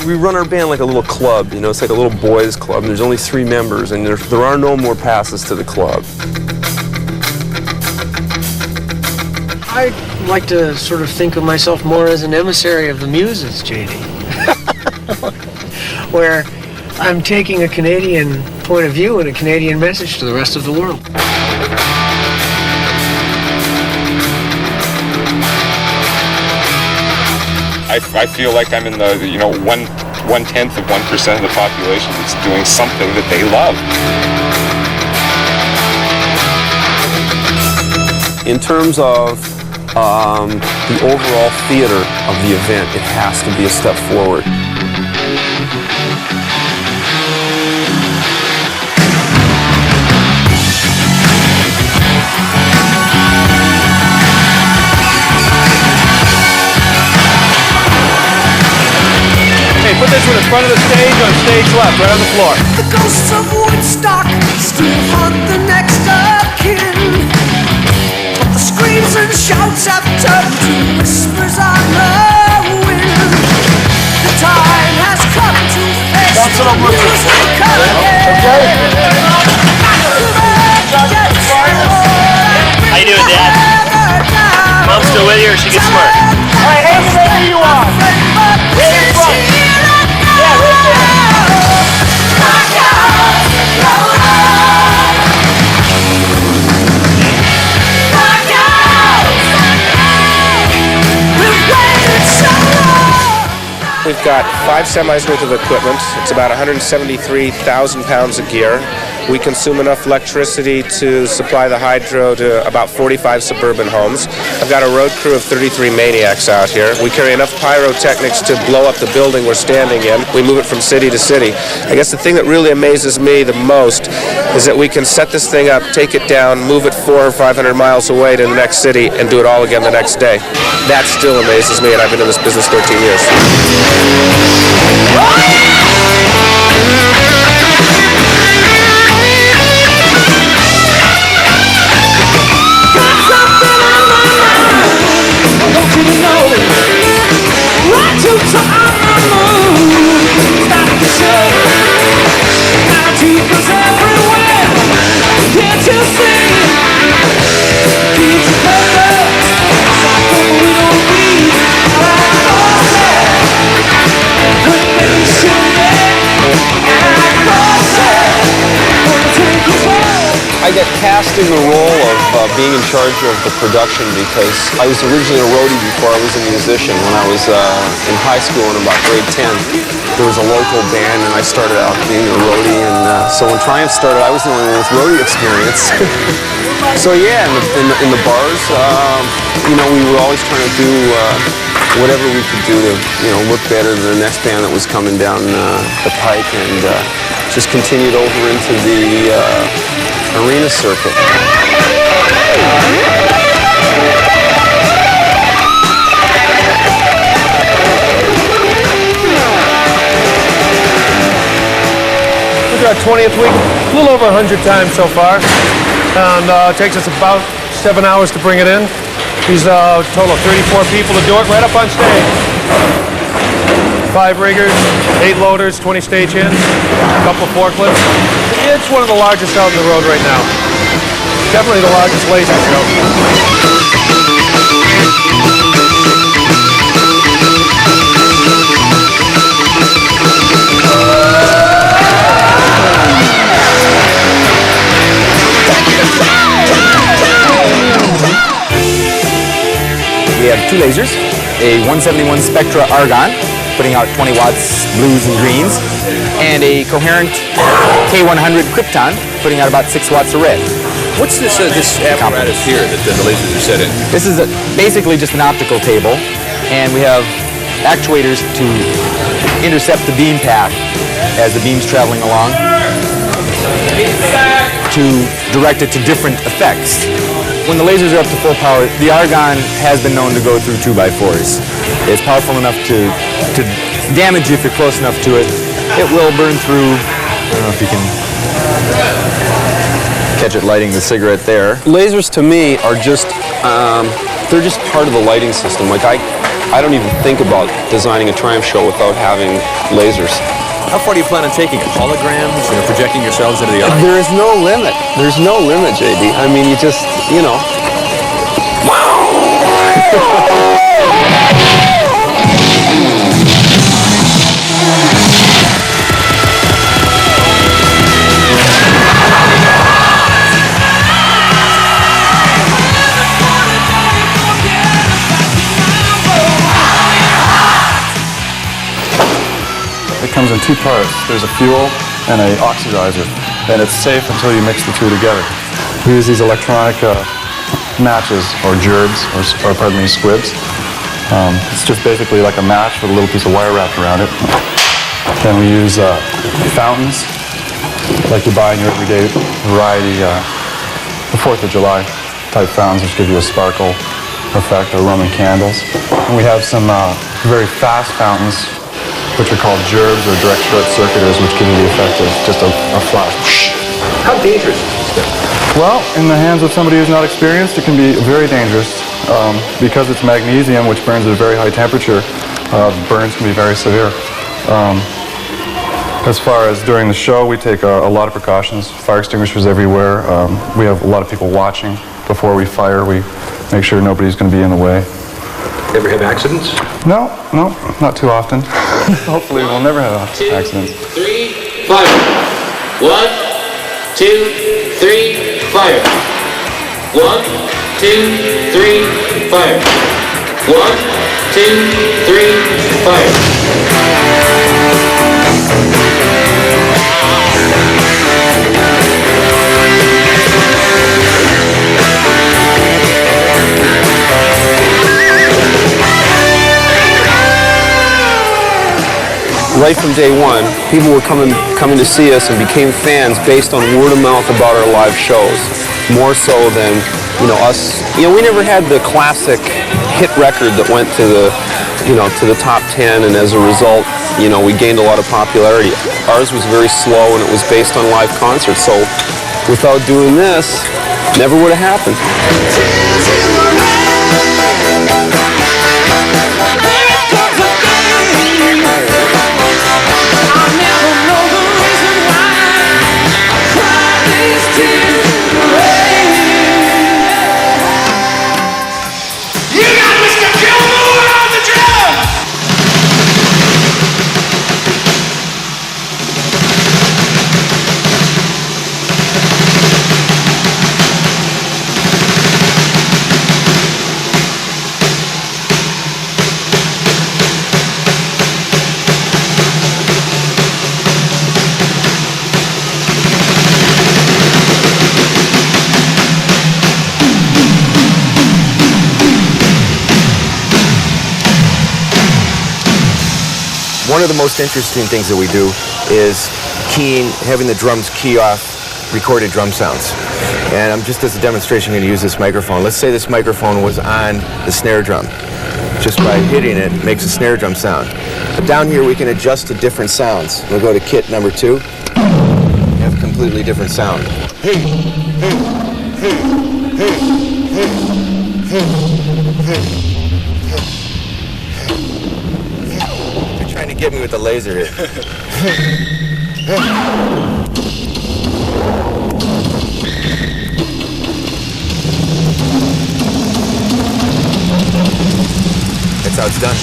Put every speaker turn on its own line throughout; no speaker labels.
We run our band like a little club, you know, it's like a little boys club, and there's only 3 members, and there are no more passes to the club.
I like to sort of think of myself more as an emissary of the muses, J.D. where I'm taking a Canadian point of view and a Canadian message to the rest of the world.
I feel like I'm in the, you know, 1/10 of 1% of the population that's doing something that they love.
In terms of the overall theater of the event, it has to be a step forward.
Hey, put this one in front of the stage on stage left, right on the floor.
The ghosts of Woodstock still haunt the next of kin. But the screams and shouts have turned to whispers on the wind. The time has come to face the music again.
How you doing, Dad? Mom's still with you, or she gets smart?
All right, hands wherever you are. Right in front. Yeah, right there.
We've got 5 semis worth of equipment. It's about 173,000 pounds of gear. We consume enough electricity to supply the hydro to about 45 suburban homes. I've got a road crew of 33 maniacs out here. We carry enough pyrotechnics to blow up the building we're standing in. We move it from city to city. I guess the thing that really amazes me the most is that we can set this thing up, take it down, move it 400 or 500 miles away to the next city, and do it all again the next day. That still amazes me, and I've been in this business 13 years.
I got cast in the role of being in charge of the production because I was originally a roadie before I was a musician. When I was in high school in about grade 10, there was a local band and I started out being a roadie, and so when Triumph started, I was the only one with roadie experience. So yeah, in the bars, you know, we were always trying to do whatever we could do to, you know, look better than the next band that was coming down the pike, and just continued over into the arena circuit.
Look at our 20th week, a little over 100 times so far, and it takes us about 7 hours to bring it in. These a total of 34 people to do it right up on stage. 5 riggers, 8 loaders, 20 stagehands, a couple of forklifts. It's one of the largest out on the road right now. Definitely the largest laser show.
We have 2 lasers, a 171 Spectra Argon, putting out 20 watts blues and greens, and a coherent K100 Krypton, putting out about 6 watts of red.
What's this apparatus here that the lasers are set in?
This is basically just an optical table, and we have actuators to intercept the beam path as the beam's traveling along, to direct it to different effects. When the lasers are up to full power, the argon has been known to go through 2x4s. It's powerful enough to damage you if you're close enough to it. It will burn through. I don't know if you can catch it lighting the cigarette there.
Lasers to me are just, they're just part of the lighting system. Like I don't even think about designing a Triumph show without having lasers.
How far do you plan on taking it? Holograms, projecting yourselves into the audience?
There is no limit. There's no limit, JD. I mean, you just, you know.
It comes in two parts. There's a fuel and an oxidizer, and it's safe until you mix the two together. We use these electronic matches, or gerbs, or pardon me, squibs. It's just basically like a match with a little piece of wire wrapped around it. Then we use fountains, like you buy in your everyday variety, the 4th of July type fountains, which give you a sparkle effect, or Roman candles. And we have some very fast fountains, which are called gerbs or direct short circuitors, which give you the effect of just a flash.
How dangerous is this stuff?
Well, in the hands of somebody who's not experienced, it can be very dangerous. Because it's magnesium, which burns at a very high temperature, burns can be very severe. As far as during the show, we take a lot of precautions, fire extinguishers everywhere. We have a lot of people watching before we fire. We make sure nobody's going to be in the way.
Ever have accidents?
No, not too often. Hopefully we'll never have accidents.
3, fire. 1, 2, 3, fire. 1, 2, 3, fire. 1, 2, 3, fire.
Right from day one, people were coming to see us and became fans based on word of mouth about our live shows, more so than, us. We never had the classic hit record that went to the top 10, and as a result, we gained a lot of popularity. Ours was very slow, and it was based on live concerts. So, without doing this, never would have happened.
One of the most interesting things that we do is having the drums key off recorded drum sounds. And I'm just as a demonstration going to use this microphone. Let's say this microphone was on the snare drum. Just by hitting it, it makes a snare drum sound. But down here we can adjust to different sounds. We'll go to kit number 2. Have a completely different sound. Trying to get me with the laser here. That's how it's done.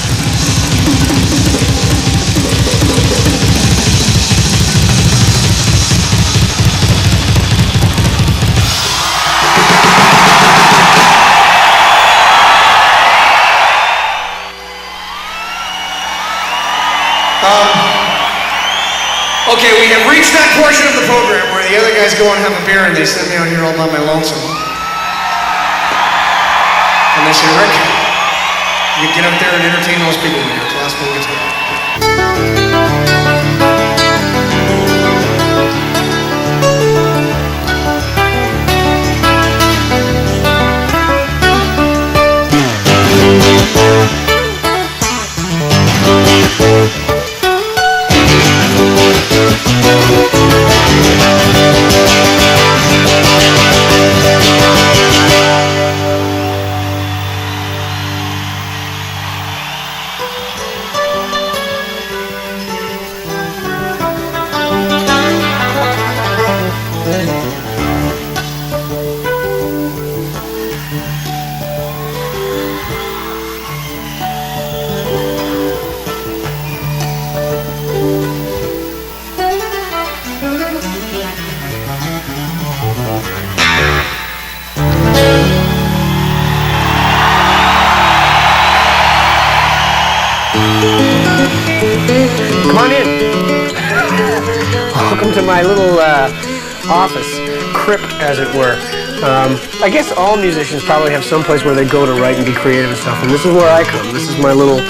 Okay, we have reached that portion of the program where the other guys go and have a beer and they send me out here all by my lonesome. And they say, Rick, you get out there and entertain those people when your classmate gets home.
Come on in. Welcome to my little office, crypt, as it were. I guess all musicians probably have some place where they go to write and be creative and stuff, and this is where I come. This is my little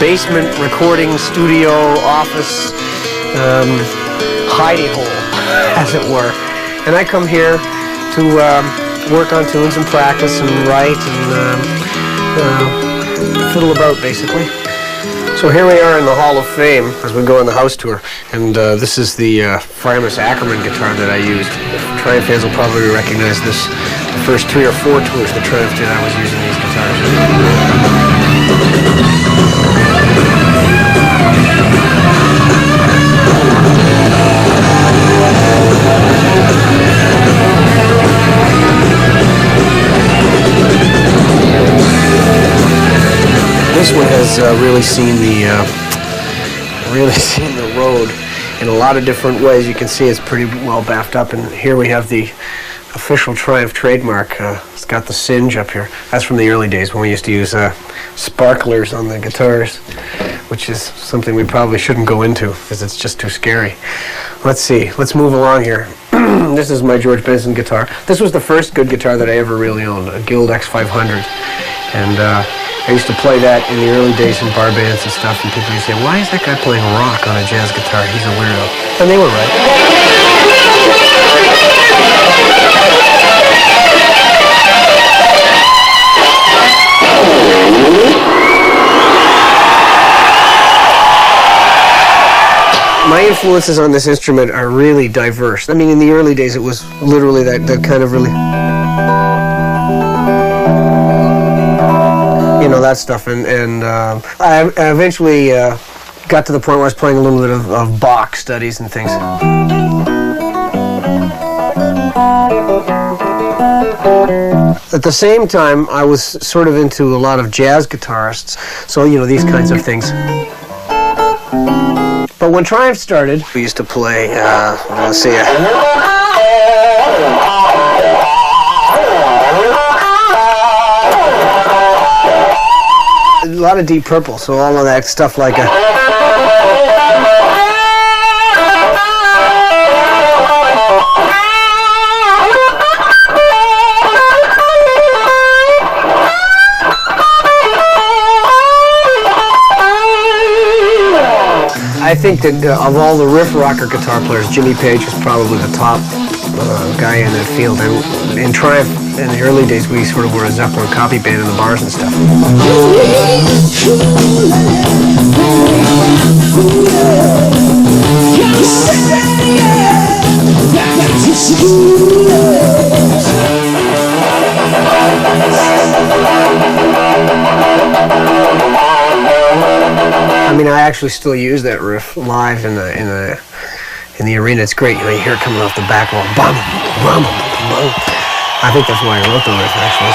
basement recording studio office hidey hole, as it were. And I come here to work on tunes and practice and write and fiddle about, basically. So here we are in the Hall of Fame as we go on the house tour, and this is the Primus Ackerman guitar that I used. Triumph fans will probably recognize this. The first 3 or 4 tours that Triumph did, I was using these guitars. This one has really seen the road in a lot of different ways. You can see it's pretty well baffed up, and here we have the official Triumph trademark. It's got the singe up here. That's from the early days when we used to use sparklers on the guitars, which is something we probably shouldn't go into because it's just too scary. Let's see. Let's move along here. This is my George Benson guitar. This was the first good guitar that I ever really owned, a Guild X500. And I used to play that in the early days in bar bands and stuff, and people used to say, why is that guy playing rock on a jazz guitar? He's a weirdo. And they were right. My influences on this instrument are really diverse. I mean, in the early days, it was literally that kind of really... You know, that stuff, and I eventually got to the point where I was playing a little bit of Bach studies and things. At the same time, I was sort of into a lot of jazz guitarists, so, you know, these kinds of things. But when Triumph started, we used to play, let's see, a lot of Deep Purple, so all of that stuff like I think that of all the riff rocker guitar players, Jimmy Page is probably the top guy in that field. And in Triumph, in the early days, we sort of were a Zeppelin copy band in the bars and stuff. I mean, I actually still use that riff live in the arena. It's great. You know, you hear it coming off the back wall. Bum, bum, bum. I think that's why I wrote the riff, actually.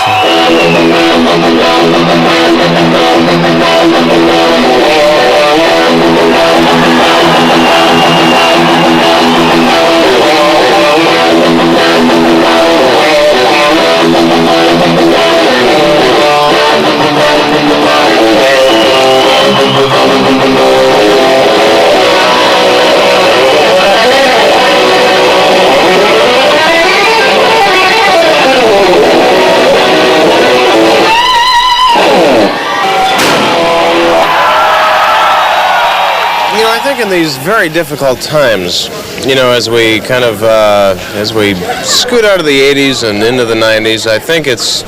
You know, I think in these very difficult times, you know, as we kind of, as we scoot out of the 80s and into the 90s, I think it's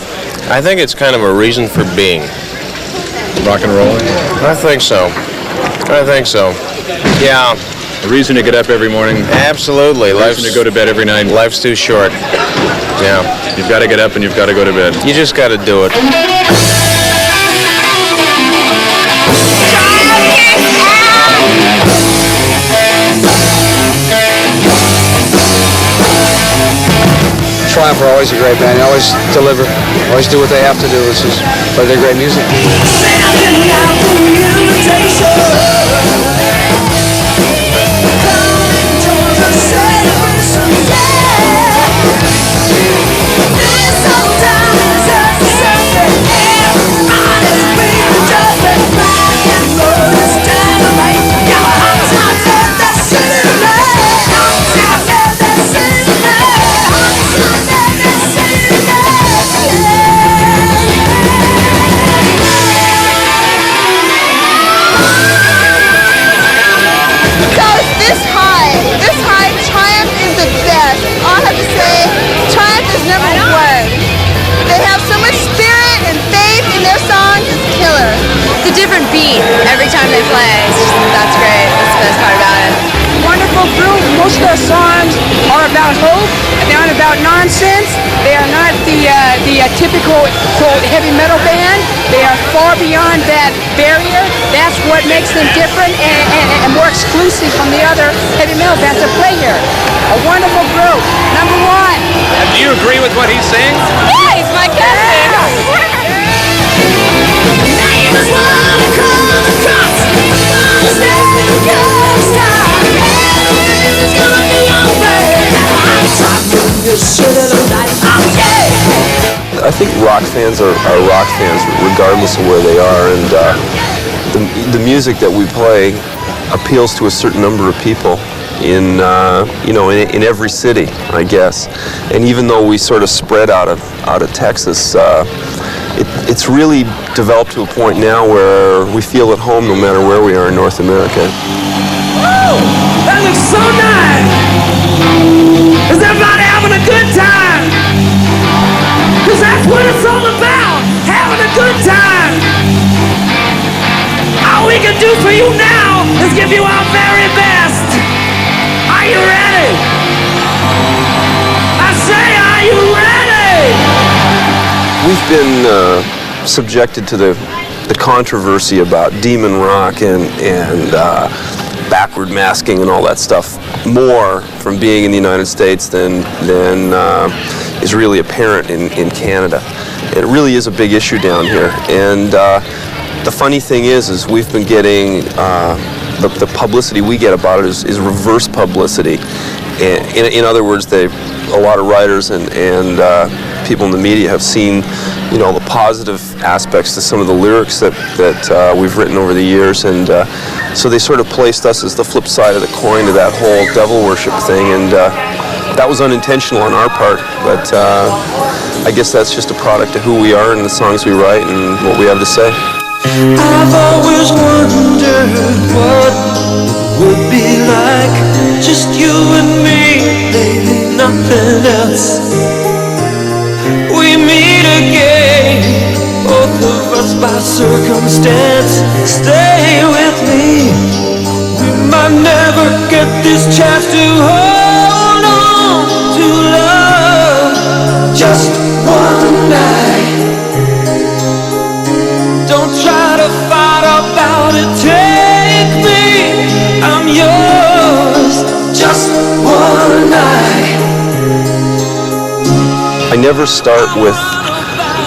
kind of a reason for being.
Rock and rolling?
I think so. Yeah.
A reason to get up every morning?
Absolutely.
A reason to go to bed every night?
Life's too short. Yeah.
You've got to get up and you've got to go to bed.
You just got to do it.
Triumph are always a great band. They always deliver, always do what they have to do. It's just play their great music.
beat every time they play. That's great. That's the best part about it.
Wonderful group. Most of their songs are about hope. They aren't about nonsense. They are not the typical quote heavy metal band. They are far beyond that barrier. That's what makes them different and more exclusive from the other heavy metal bands that play here. A wonderful group. Number one.
Do you agree with what he's saying?
Yeah, he's my cousin.
I think rock fans are rock fans regardless of where they are, and the music that we play appeals to a certain number of people in in every city, I guess. And even though we sort of spread out of Texas, it's really developed to a point now where we feel at home no matter where we are in North America.
Oh, that looks so nice. Is everybody having a good time? Because that's what it's all about, having a good time. All we can do for you now is give you our very best. Are you ready? I say, are you ready?
We've been subjected to the controversy about demon rock and backward masking and all that stuff more from being in the United States than is really apparent in Canada. It really is a big issue down here, and the funny thing is we've been getting the publicity we get about it is reverse publicity. In other words, a lot of writers and people in the media have seen, the positive aspects to some of the lyrics that we've written over the years, and so they sort of placed us as the flip side of the coin to that whole devil worship thing, and that was unintentional on our part, but I guess that's just a product of who we are and the songs we write and what we have to say.
I've always wondered what it would be like, just you and me, baby, nothing else. We meet again, both of us by circumstance. Stay with me, we might never get this chance to hold on to love. Just one night. Don't try to fight about it, take me, I'm yours, just one night.
I never start with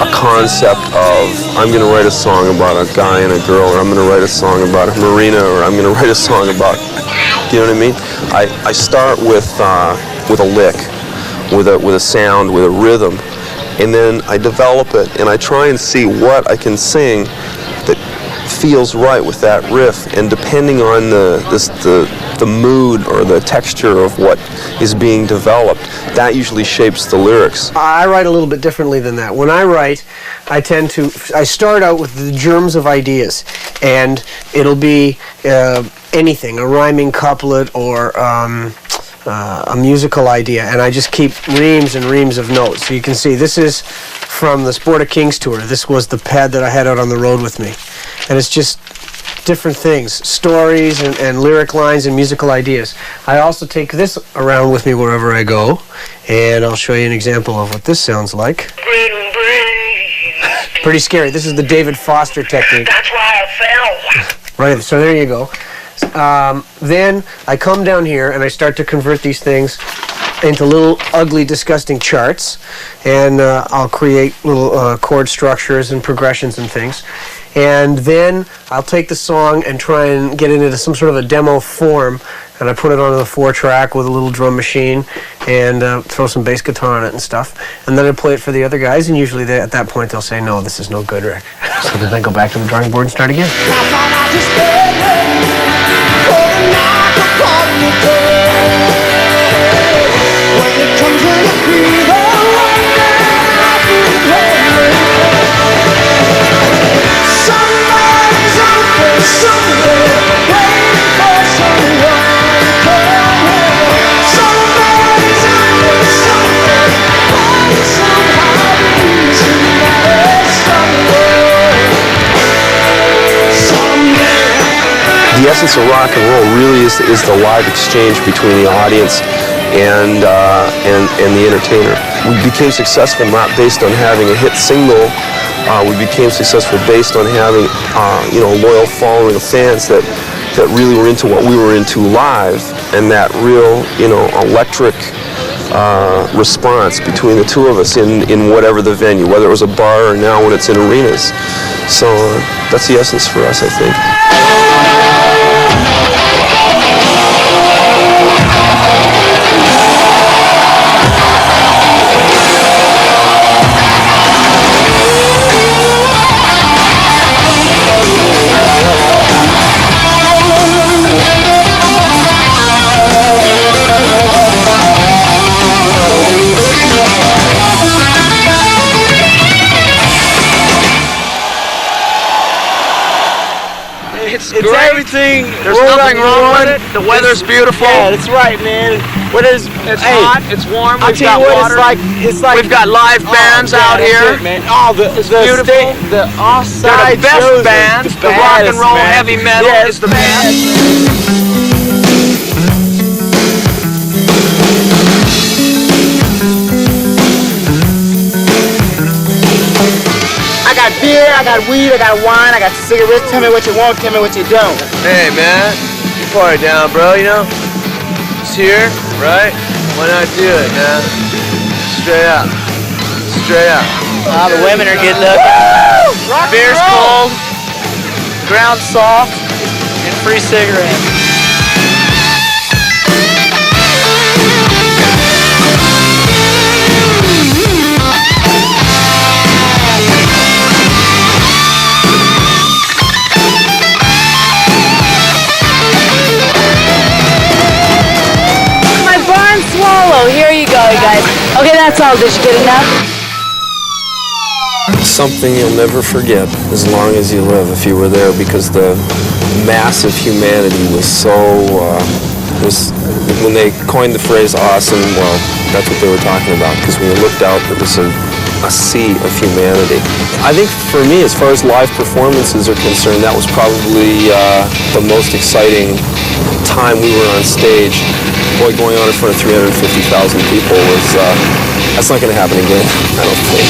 a concept of I'm going to write a song about a guy and a girl, or I'm going to write a song about a marina, or I'm going to write a song about, do you know what I mean? I start with a lick, with a sound, with a rhythm, and then I develop it and I try and see what I can sing that feels right with that riff, and depending on the mood or the texture of what is being developed, that usually shapes the lyrics.
I write a little bit differently than that. When I write, I start out with the germs of ideas, and it'll be anything, a rhyming couplet or a musical idea, and I just keep reams and reams of notes. So you can see this is from the Sport of Kings tour. This was the pad that I had out on the road with me, and it's just different things, stories and lyric lines and musical ideas. I also take this around with me wherever I go, and I'll show you an example of what this sounds like. Pretty scary. This is the David Foster technique.
That's why I fell.
Right, so there you go. Then I come down here and I start to convert these things into little ugly, disgusting charts, and I'll create little chord structures and progressions and things. And then I'll take the song and try and get it into some sort of a demo form, and I put it onto the 4-track with a little drum machine and throw some bass guitar on it and stuff. And then I play it for the other guys, and usually at that point they'll say, no, this is no good, Rick. So then I go back to the drawing board and start again.
Somebody's
the essence of rock and roll really is the live exchange between the audience and the entertainer. We became successful not based on having a hit single. We became successful based on having a loyal following of fans that really were into what we were into live, and that real electric response between the two of us in whatever the venue, whether it was a bar or now when it's in arenas. So that's the essence for us, I think.
It's everything. There's nothing wrong with it. The weather's beautiful.
Yeah, that's right, man.
It's hot. It's warm.
I'll
We've
tell
got
you what,
water.
it's like
We've got live bands out here.
It, man. Oh,
it's beautiful.
The offside
They're the best
shows
bands.
the
The rock and
baddest,
roll,
man.
heavy metal
Yeah,
is the best.
I got beer, I got weed, I got wine, I got cigarettes. Tell me what you want, tell me what you don't.
Hey man, you party down, bro. It's here, right? Why not do it, man? Straight up, straight up.
All the women are good looking.
Beer's cold, ground soft, and free cigarettes.
Swallow. Here you go, you guys. Okay, that's all. Did you get enough?
Something you'll never forget as long as you live if you were there, because the massive humanity was so, when they coined the phrase awesome, well, that's what they were talking about, because when you looked out, it was a sea of humanity. I think for me, as far as live performances are concerned, that was probably the most exciting time we were on stage. Boy, going on in front of 350,000 people was, that's not going to happen again, I don't think.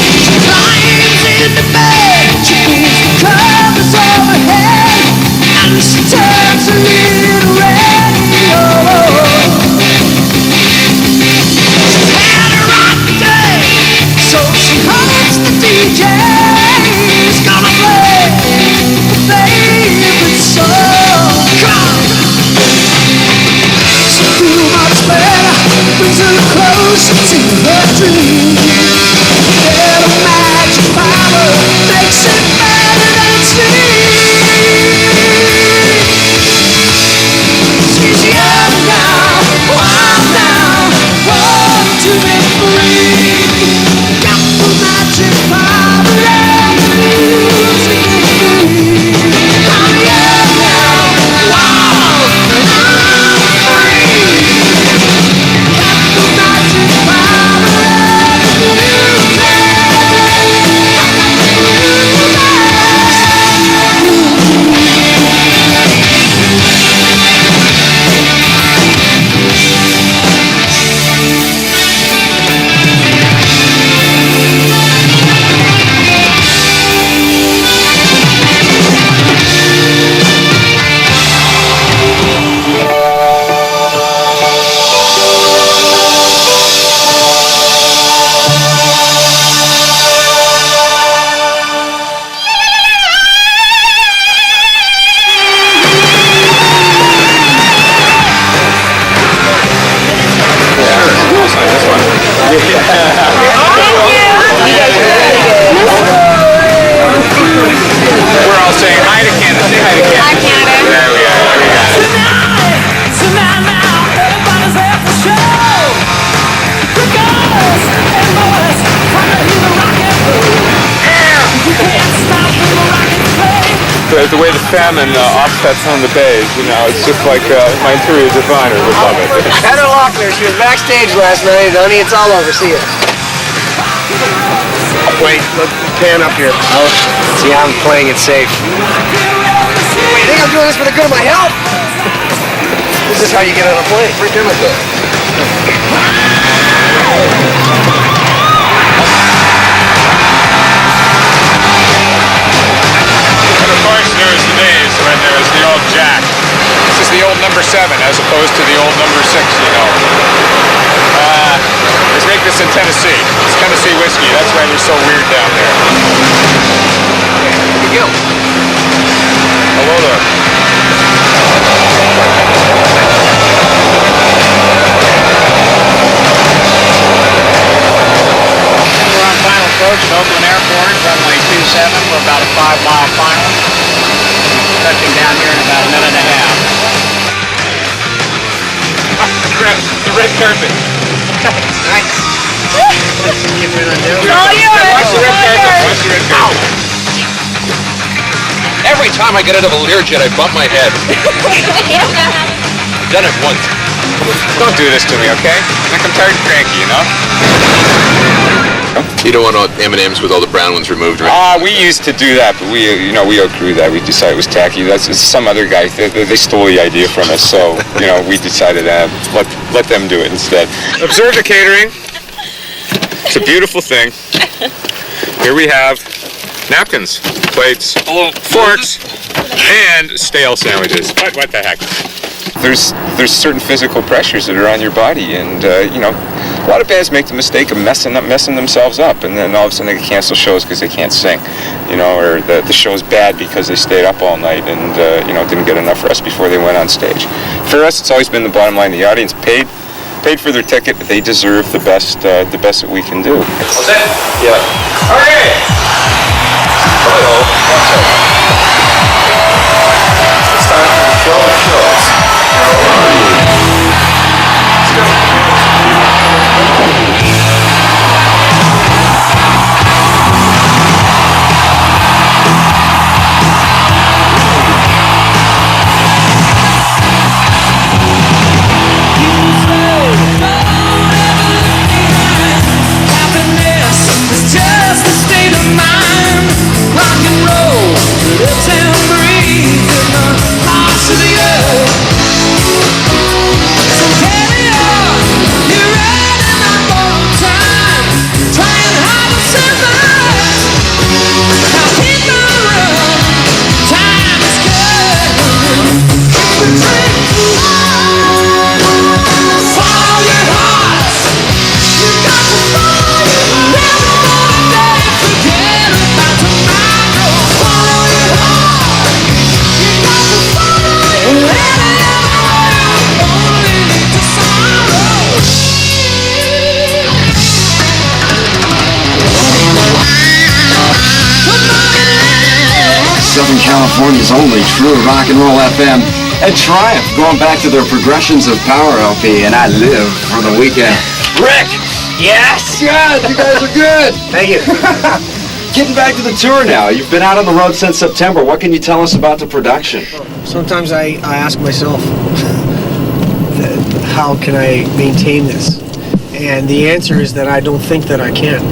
In the bed, she pulls the covers overhead, and she turns a little radio. She's had a rotten day, so she hopes the DJ is gonna play the favorite song. Come on! She feels much better, brings her closer to her dream. Get a magic power, makes it better than it seems. She's young now, wild now, born to be free. Got the magic power and the music is free. I'm young now, wild, I'm free. Got the magic power and the music.
We're all saying hi to Canada. Say hi to Canada.
Hi, Canada.
There we are.
Tonight now, everybody's there for show. The girls and boys trying to hear the rock and roll. You can't stop the rock and play.
The way the salmon offsets on the bays, it's just like my interior designer would love it.
Heather Lochner, she was backstage last night, honey. It's all over. See ya. Wait, look, pan up here. Oh, see, I'm playing it safe. Wait, you think I'm doing this for the good of my health? This is how you get on a plane. Free chemical.
And of course, there's the days when there was the old Jack. This is the old number 7 as opposed to the old number 6, you know. They make this in Tennessee. It's Tennessee whiskey. That's why they're so weird down there.
Here we go.
Hello there.
We're on final approach to Oakland Airport, runway 27 for about a 5-mile final. Touching down here in about a minute and a half.
The red carpet.
Nice. Give me an idea.
all yours.
Watch the red carpet. Watch the red carpet.
Every time I get out of a Learjet, I bump my head. Done it once.
Don't do this to me, okay? Like I'm tired and cranky, you know?
You don't want all M&Ms with all the brown ones removed, right?
We used to do that, but we outgrew that. We decided it was tacky. That's some other guy. They stole the idea from us, so we decided to let them do it instead. Observe the catering. It's a beautiful thing. Here we have napkins, plates, forks, and stale sandwiches. What the heck? There's certain physical pressures that are on your body, and a lot of bands make the mistake of messing themselves up, and then all of a sudden they cancel shows because they can't sing, or the show's bad because they stayed up all night and didn't get enough rest before they went on stage. For us, it's always been the bottom line. The audience paid for their ticket. They deserve the best that we can do.
What's that?
Yeah.
Okay. Hello.
It's time for the show of shows.
Southern California's only true rock and roll FM, and Triumph, going back to their Progressions of Power LP, and I live for the weekend. Rick! Yes! Good! You guys are good!
Thank you.
Getting back to the tour now. You've been out on the road since September. What can you tell us about the production?
Sometimes I ask myself, how can I maintain this? And the answer is that I don't think that I can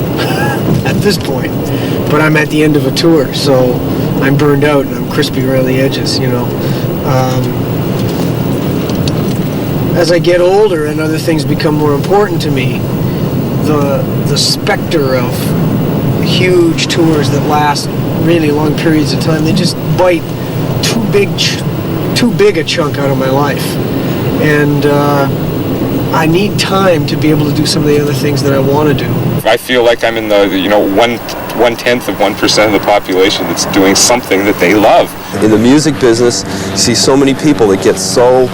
at this point. But I'm at the end of a tour, so I'm burned out and I'm crispy around the edges, As I get older and other things become more important to me, the specter of huge tours that last really long periods of time, they just bite too big a chunk out of my life. And I need time to be able to do some of the other things that I want to do.
I feel like I'm in the 1/10 of 1% of the population that's doing something that they love.
In the music business, you see so many people that get so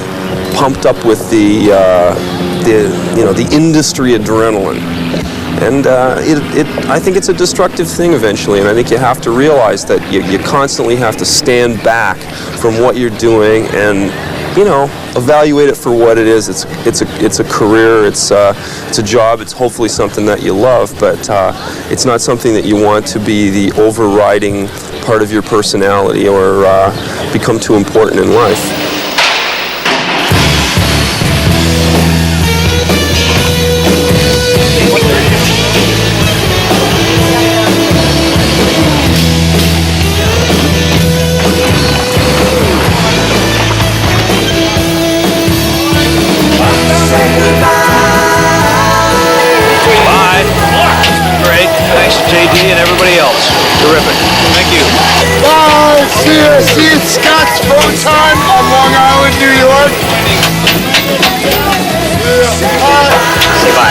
pumped up with the industry adrenaline, and I think it's a destructive thing eventually. And I think you have to realize that you constantly have to stand back from what you're doing and evaluate it for what it is. It's a career. It's a job. It's hopefully something that you love, but it's not something that you want to be the overriding part of your personality or become too important in life.
See you at Scott's Photon on Long Island, New York.
Say bye.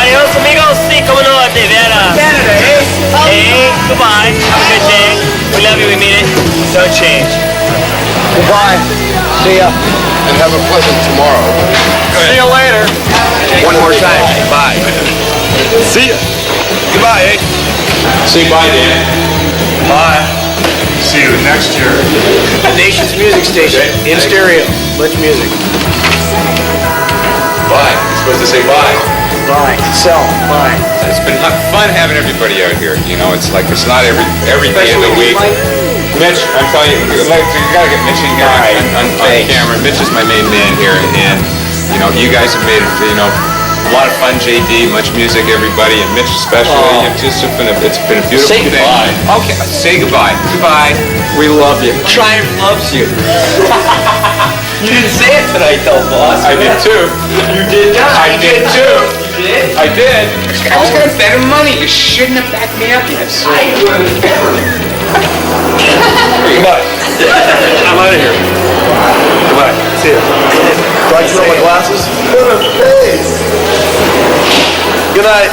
Adios, amigos. Sí, como no, de veras.
Canada, eh?
Hey, goodbye. Have a good day. We love you, we mean it. Don't change.
Goodbye. See ya.
And have a pleasant tomorrow.
See you later.
One more time. Bye. See ya. Goodbye, eh? Say bye, Dan.
Bye.
See you next year.
Nation's Music Station, in stereo. Much music.
Bye. You're supposed to say bye.
Bye. Sell. Bye.
It's been fun having everybody out here. You know, it's like it's not every day of the week. Mitch, I'm telling you, you gotta get Mitch in here on camera. Mitch is my main man here, and you know, you guys have made it. You know, a lot of fun. JD, much music, everybody, and Mitch especially. It's been a beautiful
Say
thing.
goodbye.
Okay, say goodbye. Goodbye.
We love you. Triumph loves you. You didn't say it tonight, though, boss.
I did too.
You did not.
I did too.
You did?
I did. I was gonna bet him money. You shouldn't have backed me up yet.
Goodbye. I'm out of here. Goodbye. See ya. Do I throw my glasses?
What a face. Good night.